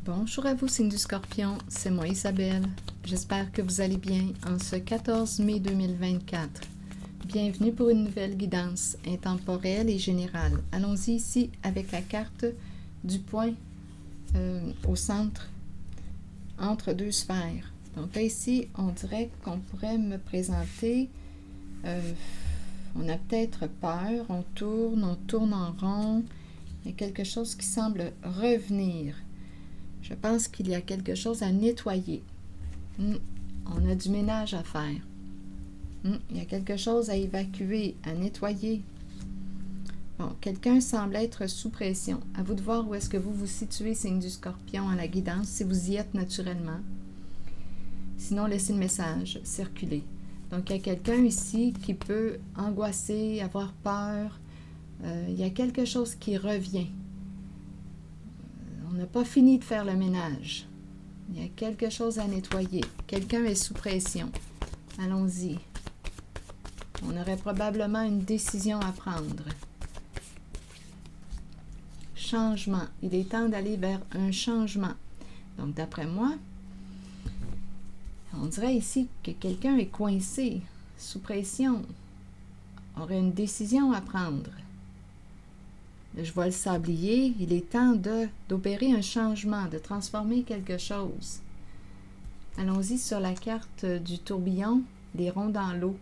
Bonjour à vous, signe du Scorpion, c'est moi Isabelle. J'espère que vous allez bien en ce 14 mai 2024. Bienvenue pour une nouvelle guidance intemporelle et générale. Allons-y ici avec la carte du point au centre, entre deux sphères. Donc là ici, on dirait qu'on pourrait me présenter, on a peut-être peur, on tourne en rond, il y a quelque chose qui semble revenir. Je pense qu'il y a quelque chose à nettoyer. On a du ménage à faire. Il y a quelque chose à évacuer, à nettoyer. Bon, quelqu'un semble être sous pression. À vous de voir où est-ce que vous vous situez, signe du Scorpion, à la guidance, si vous y êtes naturellement. Sinon, laissez le message circuler. Donc, il y a quelqu'un ici qui peut angoisser, avoir peur. Il y a quelque chose qui revient. On n'a pas fini de faire le ménage. Il y a quelque chose à nettoyer. Quelqu'un est sous pression. Allons-y. On aurait probablement une décision à prendre. Changement. Il est temps d'aller vers un changement. Donc, d'après moi, on dirait ici que quelqu'un est coincé, sous pression, aurait une décision à prendre. Je vois le sablier, il est temps d'opérer un changement, de transformer quelque chose. Allons-y sur la carte du tourbillon, les ronds dans l'eau.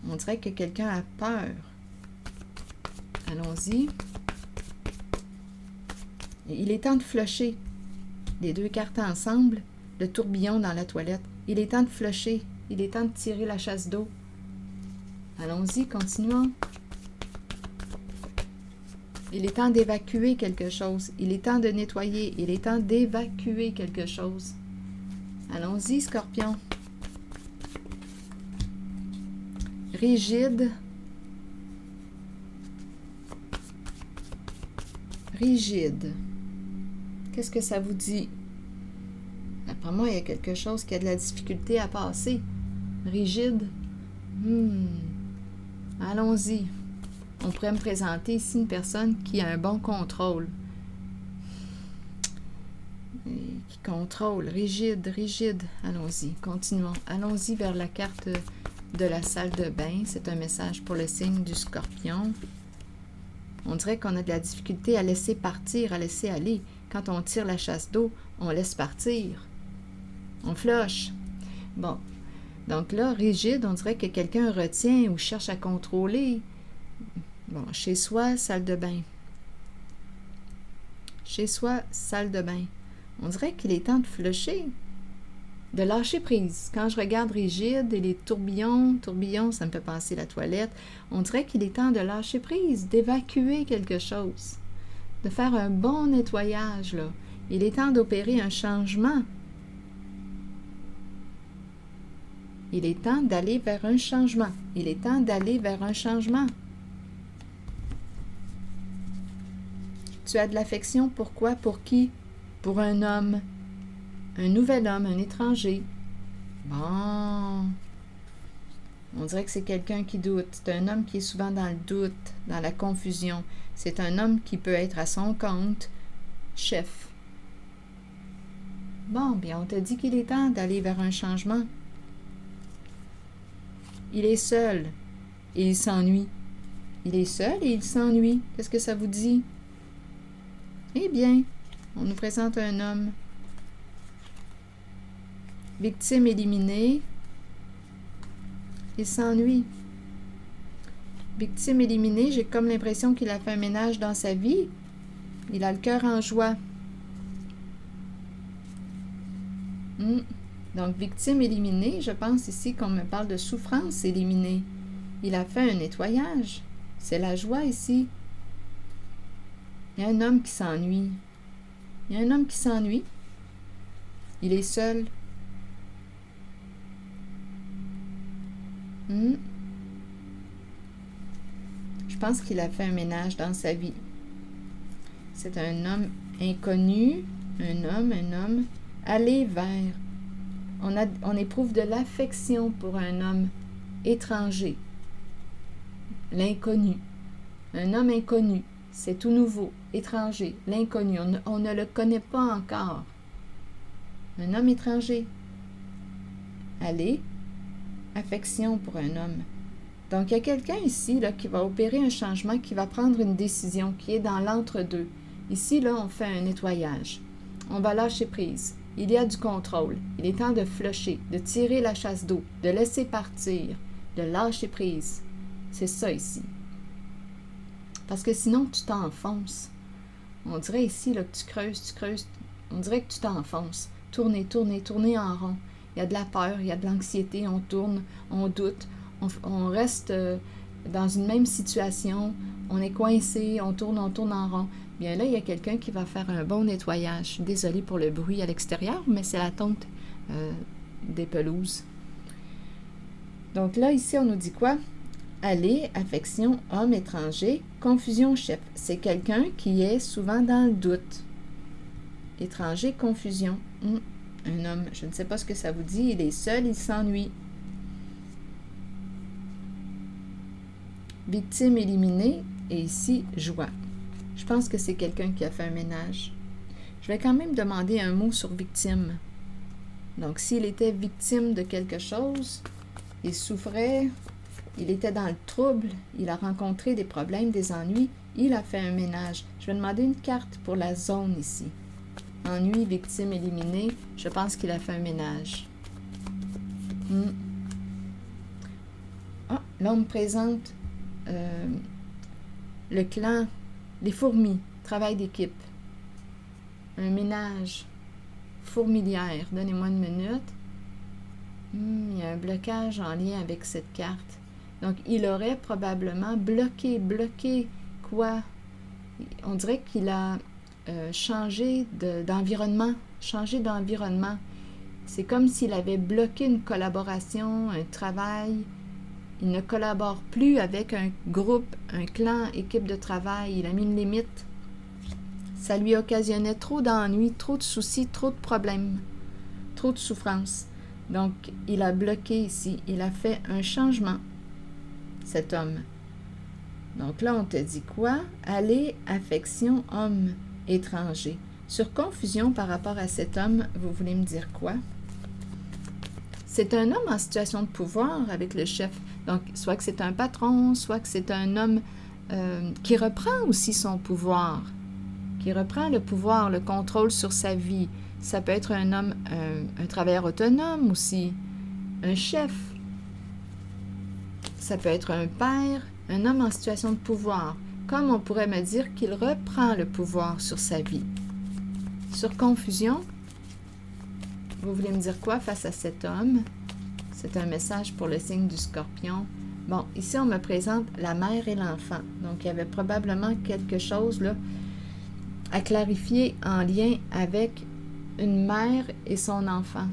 On dirait que quelqu'un a peur. Allons-y. Il est temps de flusher. Les deux cartes ensemble, le tourbillon dans la toilette. Il est temps de flusher. Il est temps de tirer la chasse d'eau. Allons-y, continuons. Il est temps d'évacuer quelque chose. Il est temps de nettoyer. Il est temps d'évacuer quelque chose. Allons-y, Scorpion. Rigide. Rigide. Qu'est-ce que ça vous dit? D'après moi, il y a quelque chose qui a de la difficulté à passer. Rigide. Allons-y. On pourrait me présenter ici une personne qui a un bon contrôle. Qui contrôle. Rigide, rigide. Allons-y, continuons. Allons-y vers la carte de la salle de bain. C'est un message pour le signe du Scorpion. On dirait qu'on a de la difficulté à laisser partir, à laisser aller. Quand on tire la chasse d'eau, on laisse partir. On flush. Bon. Donc là, rigide, on dirait que quelqu'un retient ou cherche à contrôler. Bon, chez soi, salle de bain. Chez soi, salle de bain. On dirait qu'il est temps de flusher, de lâcher prise. Quand je regarde rigide et les tourbillons, ça me fait penser à la toilette, on dirait qu'il est temps de lâcher prise, d'évacuer quelque chose, de faire un bon nettoyage, là. Il est temps d'opérer un changement. Il est temps d'aller vers un changement. Il est temps d'aller vers un changement. Tu as de l'affection, pourquoi? Pour qui? Pour un homme. Un nouvel homme, un étranger. Bon. On dirait que c'est quelqu'un qui doute. C'est un homme qui est souvent dans le doute, dans la confusion. C'est un homme qui peut être à son compte, chef. Bon, bien, on te dit qu'il est temps d'aller vers un changement. Il est seul et il s'ennuie. Il est seul et il s'ennuie. Qu'est-ce que ça vous dit? Eh bien, on nous présente un homme. Victime éliminée. Il s'ennuie. Victime éliminée, j'ai comme l'impression qu'il a fait un ménage dans sa vie. Il a le cœur en joie. Donc, victime éliminée, je pense ici qu'on me parle de souffrance éliminée. Il a fait un nettoyage. C'est la joie ici. Il y a un homme qui s'ennuie. Il y a un homme qui s'ennuie. Il est seul. Je pense qu'il a fait un ménage dans sa vie. C'est un homme inconnu. Un homme. Aller vers. On éprouve de l'affection pour un homme étranger. L'inconnu. Un homme inconnu. C'est tout nouveau. étranger, l'inconnu, on ne le connaît pas encore. Un homme étranger. Aller, affection pour un homme. Donc, il y a quelqu'un ici là, qui va opérer un changement, qui va prendre une décision, qui est dans l'entre-deux. Ici, là, on fait un nettoyage. On va lâcher prise. Il y a du contrôle. Il est temps de flusher, de tirer la chasse d'eau, de laisser partir, de lâcher prise. C'est ça ici. Parce que sinon, tu t'enfonces. On dirait ici là, que tu creuses. On dirait que tu t'enfonces. Tourner en rond. Il y a de la peur, il y a de l'anxiété, on tourne, on doute, on reste dans une même situation, on est coincé, on tourne en rond. Bien là, il y a quelqu'un qui va faire un bon nettoyage. Je suis désolée pour le bruit à l'extérieur, mais c'est la tonte des pelouses. Donc là, ici, on nous dit quoi? Aller, affection, homme étranger, confusion, chef. C'est quelqu'un qui est souvent dans le doute. Étranger, confusion. Un homme, je ne sais pas ce que ça vous dit, il est seul, il s'ennuie. Victime éliminée, et ici, joie. Je pense que c'est quelqu'un qui a fait un ménage. Je vais quand même demander un mot sur victime. Donc, s'il était victime de quelque chose, il souffrait, il était dans le trouble, il a rencontré des problèmes, des ennuis, il a fait un ménage. Je vais demander une carte pour la zone ici. Ennui, victime éliminée, je pense qu'il a fait un ménage. Ah, là, on me présente le clan, les fourmis, travail d'équipe. Un ménage, fourmilière. Donnez-moi une minute. Il y a un blocage en lien avec cette carte. Donc, il aurait probablement bloqué quoi? On dirait qu'il a changer d'environnement. C'est comme s'il avait bloqué une collaboration, un travail. Il ne collabore plus avec un groupe, un clan, équipe de travail. Il a mis une limite. Ça lui occasionnait trop d'ennuis, trop de soucis, trop de problèmes, trop de souffrances. Donc, il a bloqué ici. Il a fait un changement, cet homme. Donc là, on te dit quoi? Aller, affection, homme étranger. Sur confusion par rapport à cet homme, vous voulez me dire quoi? C'est un homme en situation de pouvoir avec le chef. Donc, soit que c'est un patron, soit que c'est un homme qui reprend aussi son pouvoir, qui reprend le pouvoir, le contrôle sur sa vie. Ça peut être un homme, un travailleur autonome aussi, un chef. Ça peut être un père, un homme en situation de pouvoir. Comme on pourrait me dire qu'il reprend le pouvoir sur sa vie. Sur confusion, vous voulez me dire quoi face à cet homme? C'est un message pour le signe du Scorpion. Bon, ici, on me présente la mère et l'enfant. Donc, il y avait probablement quelque chose là, à clarifier en lien avec une mère et son enfant.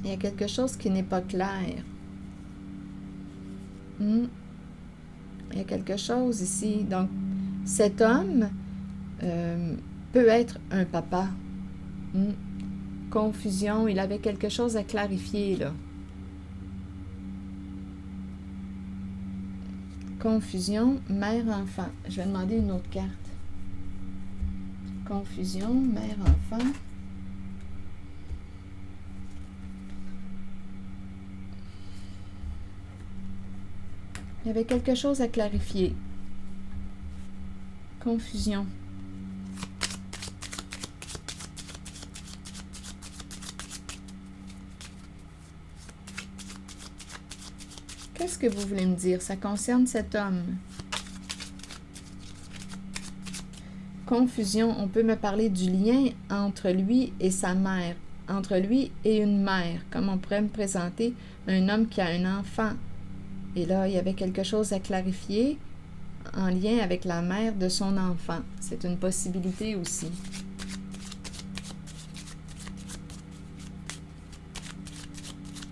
Il y a quelque chose qui n'est pas clair. Il y a quelque chose ici. Donc, cet homme peut être un papa. Confusion, il avait quelque chose à clarifier, là. Confusion, mère-enfant. Je vais demander une autre carte. Confusion, mère-enfant. Il y avait quelque chose à clarifier. Confusion. Qu'est-ce que vous voulez me dire? Ça concerne cet homme. Confusion, on peut me parler du lien entre lui et sa mère, entre lui et une mère, comme on pourrait me présenter un homme qui a un enfant. Et là, il y avait quelque chose à clarifier en lien avec la mère de son enfant. C'est une possibilité aussi.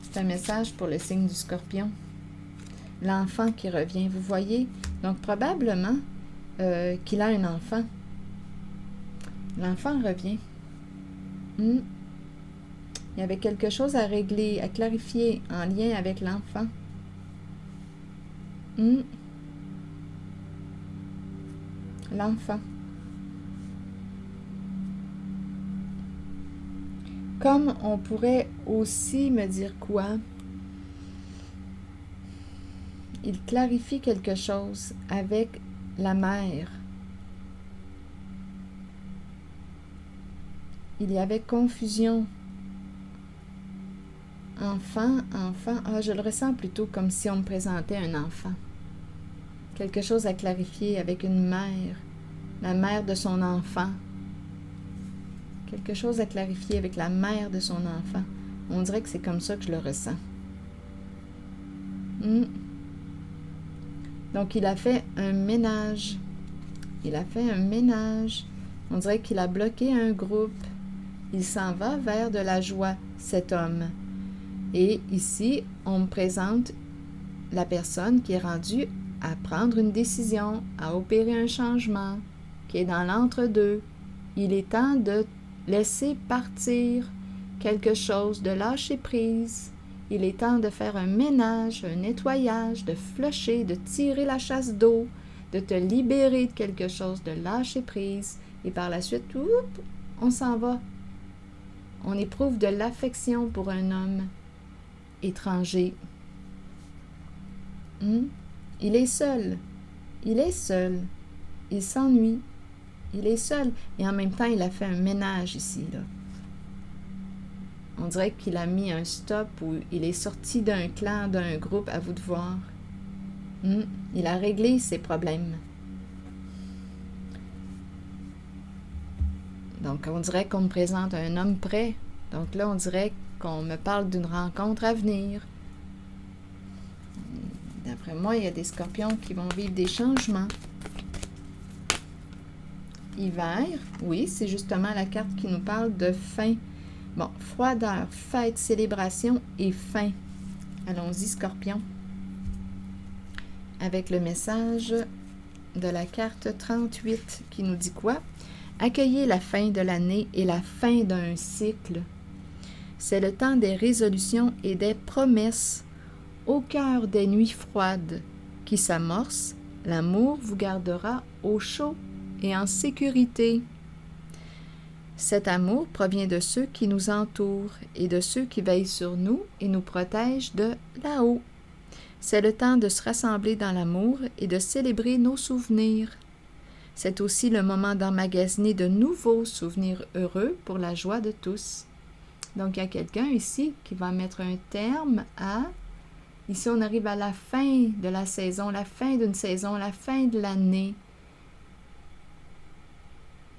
C'est un message pour le signe du Scorpion. L'enfant qui revient, vous voyez? Donc, probablement qu'il a un enfant. L'enfant revient. Il y avait quelque chose à régler, à clarifier en lien avec l'enfant. l'enfant. Comme on pourrait aussi me dire quoi? Il clarifie quelque chose avec la mère. Il y avait confusion. Enfant, je le ressens plutôt comme si on me présentait un enfant. Quelque chose à clarifier avec une mère, la mère de son enfant. Quelque chose à clarifier avec la mère de son enfant. On dirait que c'est comme ça que je le ressens. Donc, il a fait un ménage. On dirait qu'il a bloqué un groupe. Il s'en va vers de la joie, cet homme. Et ici, on me présente la personne qui est rendue à prendre une décision, à opérer un changement, qui est dans l'entre-deux. Il est temps de laisser partir quelque chose, de lâcher prise. Il est temps de faire un ménage, un nettoyage, de flusher, de tirer la chasse d'eau, de te libérer de quelque chose, de lâcher prise. Et par la suite, on s'en va. On éprouve de l'affection pour un homme étranger. Il est seul. Il s'ennuie. Il est seul. Et en même temps, il a fait un ménage ici, là. On dirait qu'il a mis un stop ou il est sorti d'un clan, d'un groupe, à vous de voir. Il a réglé ses problèmes. Donc, on dirait qu'on me présente un homme prêt. Donc là, on dirait qu'on me parle d'une rencontre à venir. D'après moi, il y a des scorpions qui vont vivre des changements. Hiver, oui, c'est justement la carte qui nous parle de fin. Bon, froideur, fête, célébration et fin. Allons-y, Scorpion. Avec le message de la carte 38 qui nous dit quoi? Accueillez la fin de l'année et la fin d'un cycle. C'est le temps des résolutions et des promesses. Au cœur des nuits froides qui s'amorcent, l'amour vous gardera au chaud et en sécurité. Cet amour provient de ceux qui nous entourent et de ceux qui veillent sur nous et nous protègent de là-haut. C'est le temps de se rassembler dans l'amour et de célébrer nos souvenirs. C'est aussi le moment d'emmagasiner de nouveaux souvenirs heureux pour la joie de tous. Donc, il y a quelqu'un ici qui va mettre un terme à... Ici, on arrive à la fin de la saison, la fin d'une saison, la fin de l'année.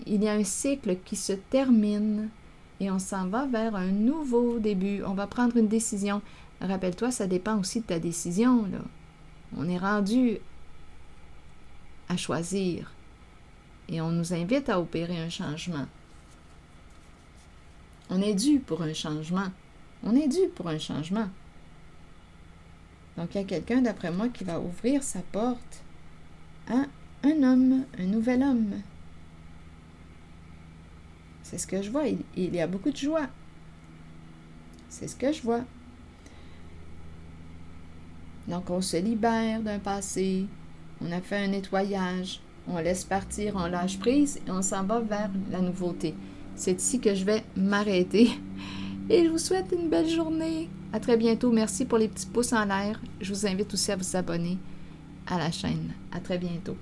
Il y a un cycle qui se termine et on s'en va vers un nouveau début. On va prendre une décision. Rappelle-toi, ça dépend aussi de ta décision, là. On est rendu à choisir et on nous invite à opérer un changement. On est dû pour un changement. Donc, il y a quelqu'un, d'après moi, qui va ouvrir sa porte à un homme, un nouvel homme. C'est ce que je vois. Il y a beaucoup de joie. C'est ce que je vois. Donc, on se libère d'un passé. On a fait un nettoyage. On laisse partir, on lâche prise et on s'en va vers la nouveauté. C'est ici que je vais m'arrêter. Et je vous souhaite une belle journée. À très bientôt. Merci pour les petits pouces en l'air. Je vous invite aussi à vous abonner à la chaîne. À très bientôt.